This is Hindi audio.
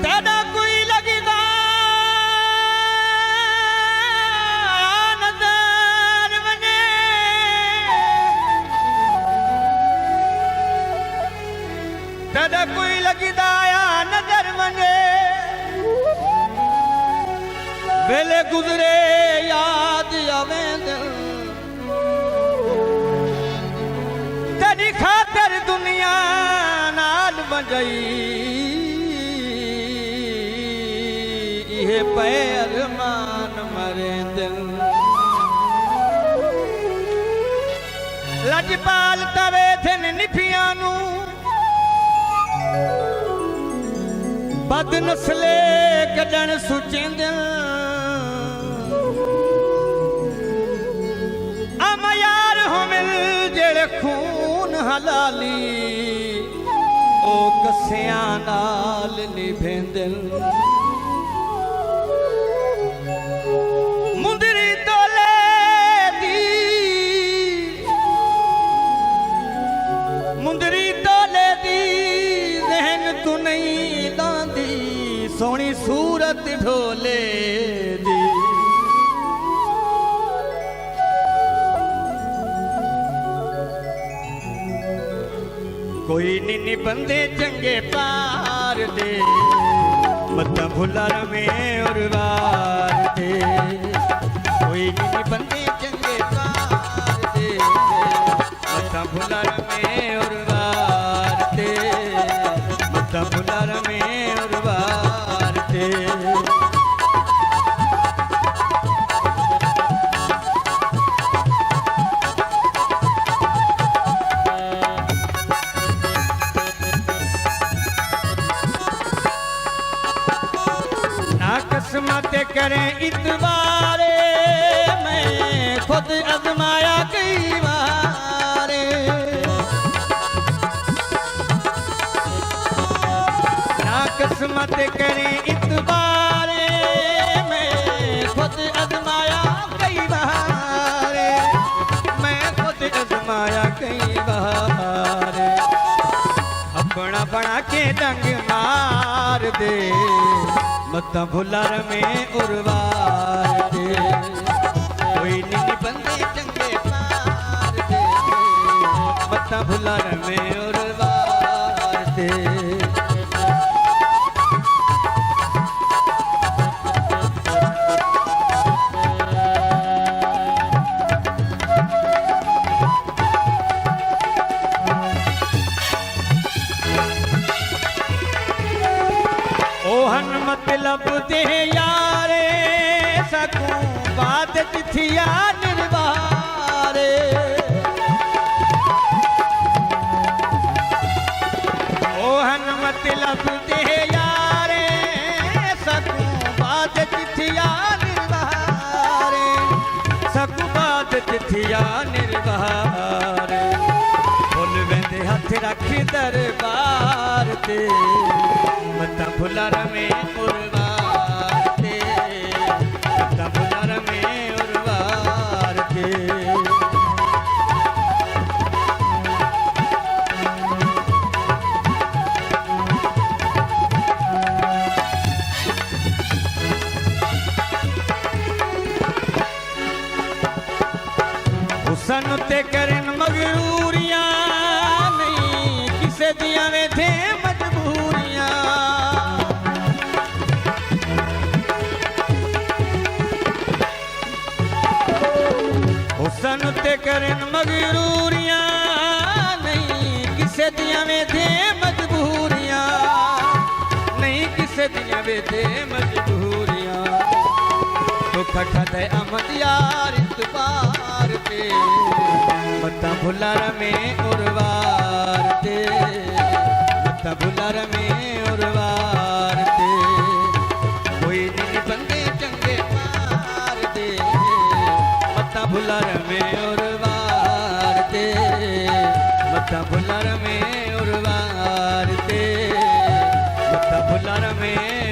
तेरा कोई लगदा नजर वने तेरा कोई लगदा नजर वने वेले गुजरे याद आवे दिल तेरी खातिर दुनिया नाल बंजई ये पे अरमान मरे दिल लजपाल तवे थिन निफियां नू बद नस्ले कजन सुचेंद अम यार हो मिल जेड़े खून हलाली ओ कसियां नाल निभेंदिल मुंदरी तोले दी मुंदरी तोले दी जहन तू नहीं लांदी सोनी सूरत ढोले दी कोई निन्नी बंदे चंगे पार दे मत्ता भुलार में और वार दे कोई निन्नी बंदे चंगे पार दे मत्ता भुलार में और वार दे मत्ता भुलार में और वार दे किस्मत करें इतबारे मैं खुद आजमाया कई बारे ना किस्मत करें इतबारे मैं खुद आजमाया कई बारे मैं खुद आजमाया कई बारे अपना बना के डंग मार दे मत्ता भुलार में उर्वार दे कोई निन्नी बंदे चंगे पार दे मत्ता भुलार में उर्वार दे ओहन मतलब दे यारे सकूं बात तिथिया निर्वारे ओहन मतलब दे यारे सकूं बात तिथिया निर्वारे सकूं बात तिथिया निर्वारे फुल वेंदे हथ रखी दरबार ते मत्ता भुलार में उर्वार दे मत्ता भुलार में उर्वार दे हुसन ते करन मगरूरियां नहीं किसे दियां वे थे मजबूरियां हुसन ते करन मगरूरियां नहीं किसे दियां वे थे मजबूरियां नहीं किसे दियां वे थे मजबूरियां दुख खदे अमद यार इतबार पे मत्ता भुलार में उर्वार दे मत्ता भुलार में उर्वार दे कोई निन्नी बंदे चंगे पार दे मत्ता भुलार में उर्वार दे मत्ता भुलार में उर्वार दे मत्ता भुलार में